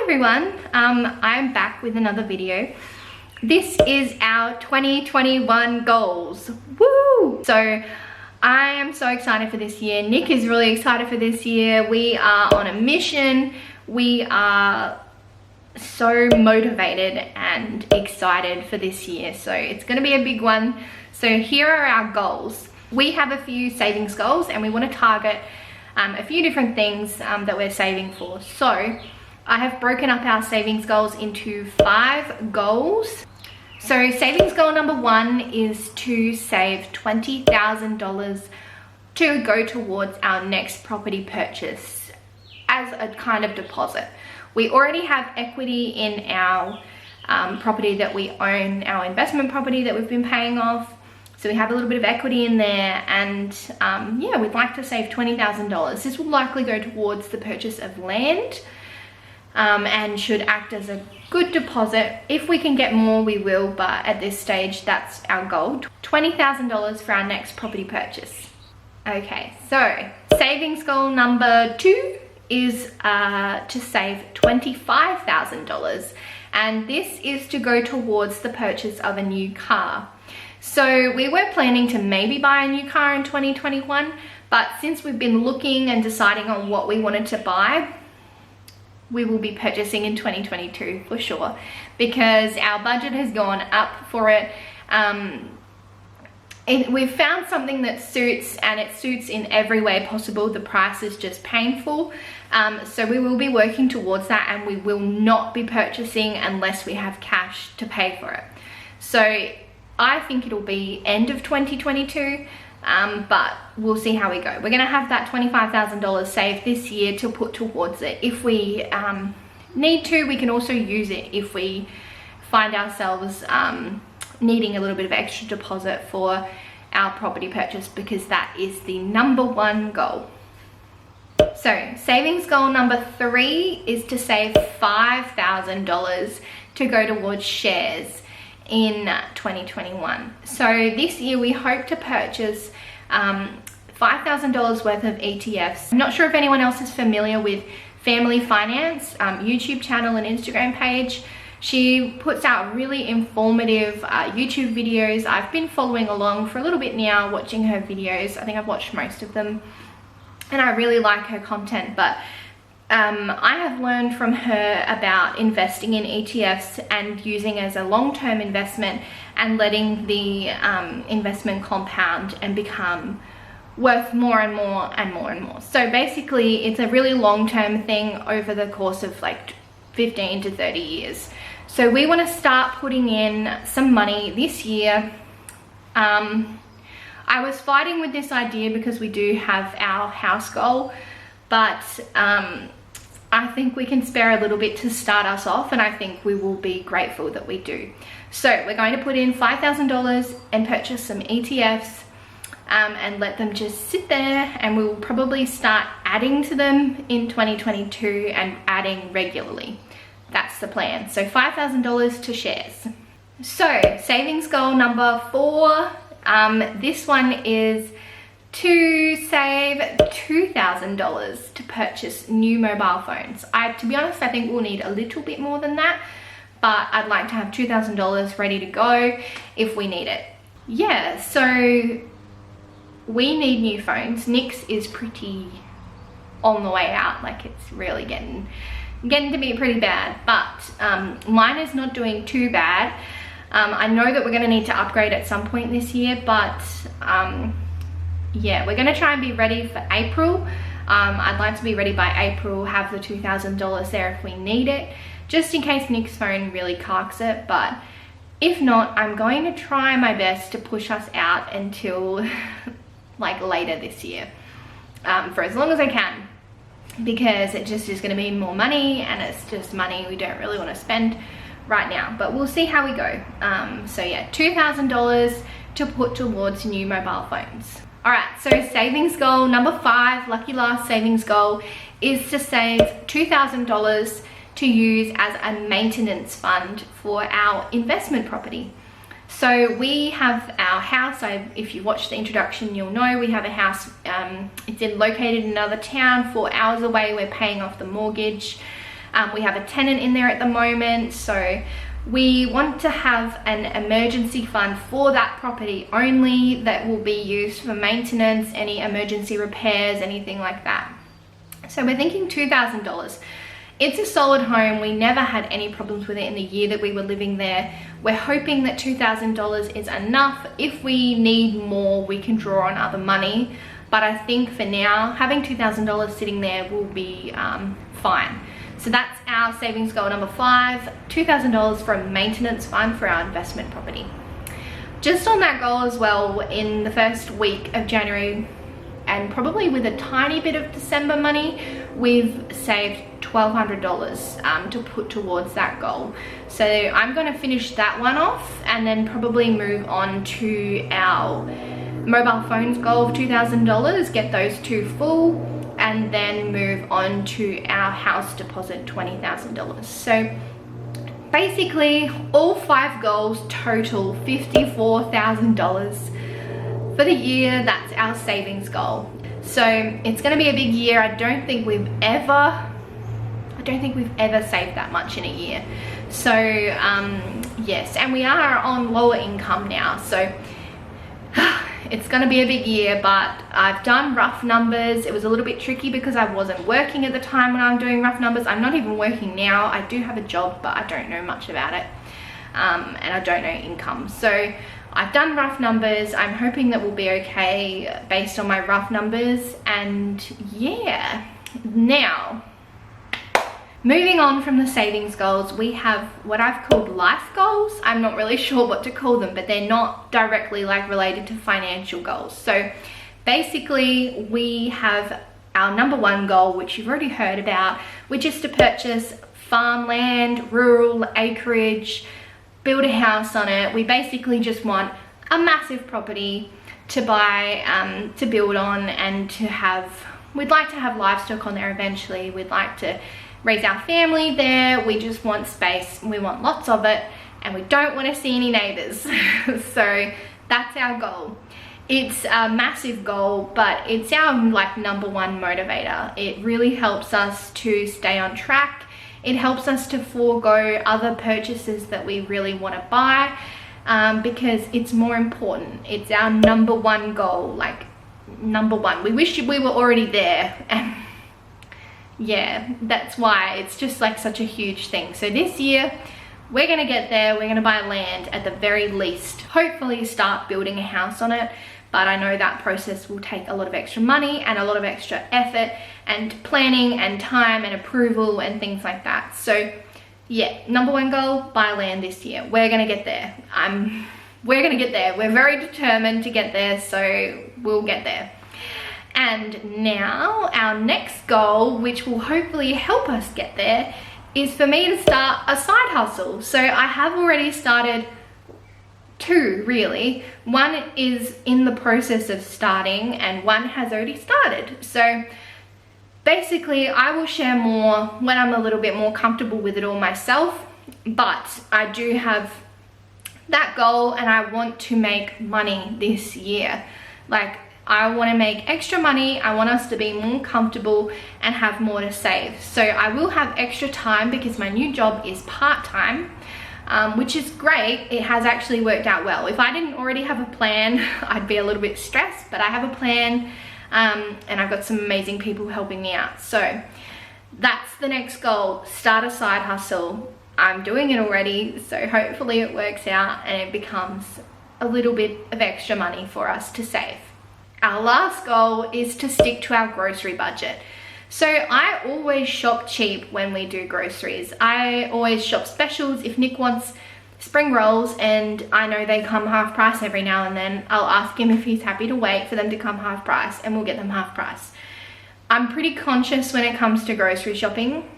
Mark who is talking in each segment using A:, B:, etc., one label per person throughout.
A: everyone, I'm back with another video. This is our 2021 goals. Woo! So I am so excited for this year. Nick is really excited for this year. We are on a mission. We are so motivated and excited for this year. So it's going to be a big one. So here are our goals. We have a few savings goals and we want to target a few different things that we're saving for. So I have broken up our savings goals into 5 goals. So savings goal number 1 is to save $20,000 to go towards our next property purchase as a kind of deposit. We already have equity in our property that we own, our investment property that we've been paying off. So we have a little bit of equity in there, and yeah, we'd like to save $20,000. This will likely go towards the purchase of land and should act as a good deposit. If we can get more, we will, but at this stage, that's our goal. $20,000 for our next property purchase. Okay, so savings goal number 2 is to save $25,000, and this is to go towards the purchase of a new car. So we were planning to maybe buy a new car in 2021, but since we've been looking and deciding on what we wanted to buy, we will be purchasing in 2022 for sure, because our budget has gone up for it. We've found something that suits, and it suits in every way possible. The price is just painful. So we will be working towards that, and we will not be purchasing unless we have cash to pay for it. So I think it'll be end of 2022, but we'll see how we go. We're gonna have that $25,000 saved this year to put towards it. If we need to, we can also use it if we find ourselves needing a little bit of extra deposit for our property purchase, because that is the number 1 goal. So savings goal number 3 is to save $5,000 to go towards shares in 2021. So this year we hope to purchase $5,000 worth of ETFs. I'm not sure if anyone else is familiar with Family Finance YouTube channel and Instagram page. She puts out really informative YouTube videos. I've been following along for a little bit now, watching her videos. I think I've watched most of them, and I really like her content. But I have learned from her about investing in ETFs and using as a long-term investment and letting the investment compound and become worth more and more and more and more. So basically it's a really long-term thing over the course of like 15 to 30 years. So we want to start putting in some money this year. I was fighting with this idea because we do have our house goal, but I think we can spare a little bit to start us off, and I think we will be grateful that we do. So we're going to put in $5,000 and purchase some ETFs and let them just sit there, and we will probably start adding to them in 2022 and adding regularly. That's the plan. So $5,000 to shares. So savings goal number 4, this one is to save $2,000 to purchase new mobile phones. To be honest, I think we'll need a little bit more than that, but I'd like to have $2,000 ready to go if we need it. Yeah, so we need new phones. Nick's is pretty on the way out, like it's really getting to be pretty bad, but mine is not doing too bad. I know that we're gonna need to upgrade at some point this year, but yeah, we're gonna try and be ready for April. I'd like to be ready by April, have the $2,000 there if we need it, just in case Nick's phone really carks it. But if not, I'm going to try my best to push us out until like later this year, for as long as I can, because it just is gonna be more money, and it's just money we don't really wanna spend right now, but we'll see how we go. So yeah, $2,000 to put towards new mobile phones. All right, so savings goal number 5, lucky last savings goal, is to save $2,000 to use as a maintenance fund for our investment property. So we have our house. If you watched the introduction, you'll know we have a house. It's located in another town, 4 hours away. We're paying off the mortgage. We have a tenant in there at the moment, so we want to have an emergency fund for that property only that will be used for maintenance, any emergency repairs, anything like that. So we're thinking $2,000. It's a solid home. We never had any problems with it in the year that we were living there. We're hoping that $2,000 is enough. If we need more, we can draw on other money. But I think for now, having $2,000 sitting there will be fine. So that's our savings goal number 5, $2,000 for a maintenance fund for our investment property. Just on that goal as well, in the first week of January, and probably with a tiny bit of December money, we've saved $1,200 to put towards that goal. So I'm going to finish that one off and then probably move on to our mobile phones goal of $2,000, get those 2 full, and then move on to our house deposit, $20,000. So basically all 5 goals total $54,000 for the year. That's our savings goal. So it's going to be a big year. I don't think we've ever saved that much in a year. So yes, and we are on lower income now, so it's going to be a big year. But I've done rough numbers. It was a little bit tricky because I wasn't working at the time when I'm doing rough numbers. I'm not even working now. I do have a job, but I don't know much about it, and I don't know income. So I've done rough numbers. I'm hoping that we'll be okay based on my rough numbers. And yeah, now moving on from the savings goals, we have what I've called life goals. I'm not really sure what to call them, but they're not directly like related to financial goals. So basically we have our number 1 goal, which you've already heard about, which is to purchase farmland, rural acreage, build a house on it. We basically just want a massive property to buy, to build on, and to have, we'd like to have livestock on there eventually. We'd like to raise our family there. We just want space. We want lots of it, and we don't want to see any neighbors. So that's our goal. It's a massive goal, but it's our like number 1 motivator. It really helps us to stay on track. It helps us to forego other purchases that we really want to buy, because it's more important. It's our number 1 goal, like number 1. We wish we were already there, and yeah, that's why it's just like such a huge thing. So this year we're gonna get there. We're gonna buy land at the very least, hopefully start building a house on it. But I know that process will take a lot of extra money and a lot of extra effort and planning and time and approval and things like that. So yeah, number 1 goal, buy land this year. We're gonna get there. We're gonna get there. We're very determined to get there, so we'll get there. And now our next goal, which will hopefully help us get there, is for me to start a side hustle. So I have already started 2 really. 1 is in the process of starting and 1 has already started. So basically I will share more when I'm a little bit more comfortable with it all myself, but I do have that goal and I want to make money this year. Like, I want to make extra money. I want us to be more comfortable and have more to save. So I will have extra time because my new job is part-time, which is great. It has actually worked out well. If I didn't already have a plan, I'd be a little bit stressed, but I have a plan, and I've got some amazing people helping me out. So that's the next goal, start a side hustle. I'm doing it already, so hopefully it works out and it becomes a little bit of extra money for us to save. Our last goal is to stick to our grocery budget. So I always shop cheap when we do groceries. I always shop specials. If Nick wants spring rolls and I know they come half price every now and then, I'll ask him if he's happy to wait for them to come half price and we'll get them half price. I'm pretty conscious when it comes to grocery shopping,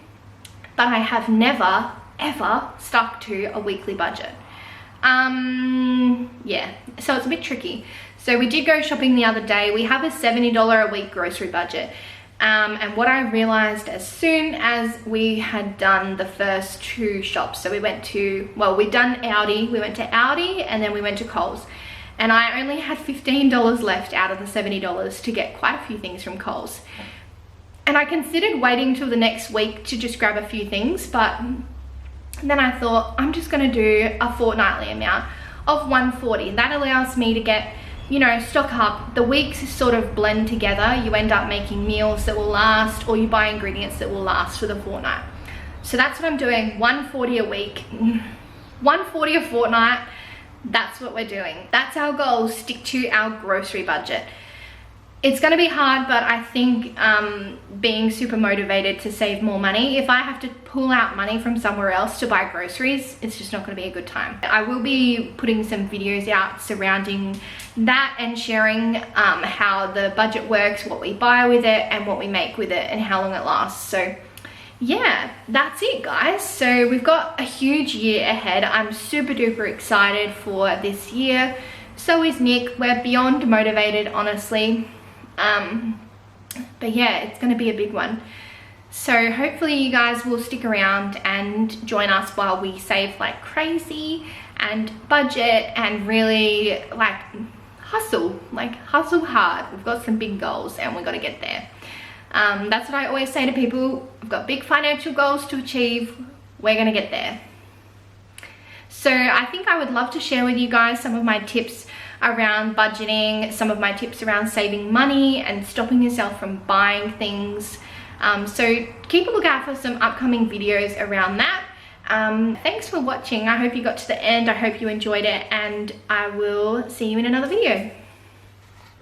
A: but I have never ever stuck to a weekly budget. Yeah, so it's a bit tricky. So we did go shopping the other day. We have a $70 a week grocery budget. And what I realized as soon as we had done the first 2 shops, so we went to, well, we'd done Aldi, we went to Aldi and then we went to Coles. And I only had $15 left out of the $70 to get quite a few things from Coles. And I considered waiting till the next week to just grab a few things, but then I thought I'm just gonna do a fortnightly amount of 140. That allows me to get, you know, stock up. The weeks sort of blend together. You end up making meals that will last, or you buy ingredients that will last for the fortnight. So that's what I'm doing, 140 a week, 140 a fortnight. That's what we're doing. That's our goal, stick to our grocery budget. It's gonna be hard, but I think being super motivated to save more money, if I have to pull out money from somewhere else to buy groceries, it's just not gonna be a good time. I will be putting some videos out surrounding that and sharing how the budget works, what we buy with it and what we make with it and how long it lasts. So yeah, that's it guys. So we've got a huge year ahead. I'm super duper excited for this year. So is Nick. We're beyond motivated, honestly. But yeah, it's gonna be a big one. So hopefully you guys will stick around and join us while we save like crazy and budget and really like hustle hard. We've got some big goals and we've got to get there. That's what I always say to people. We've got big financial goals to achieve. We're gonna get there. So I think I would love to share with you guys some of my tips around budgeting, some of my tips around saving money and stopping yourself from buying things. So keep a lookout for some upcoming videos around that. Thanks for watching. I hope you got to the end. I hope you enjoyed it, and I will see you in another video.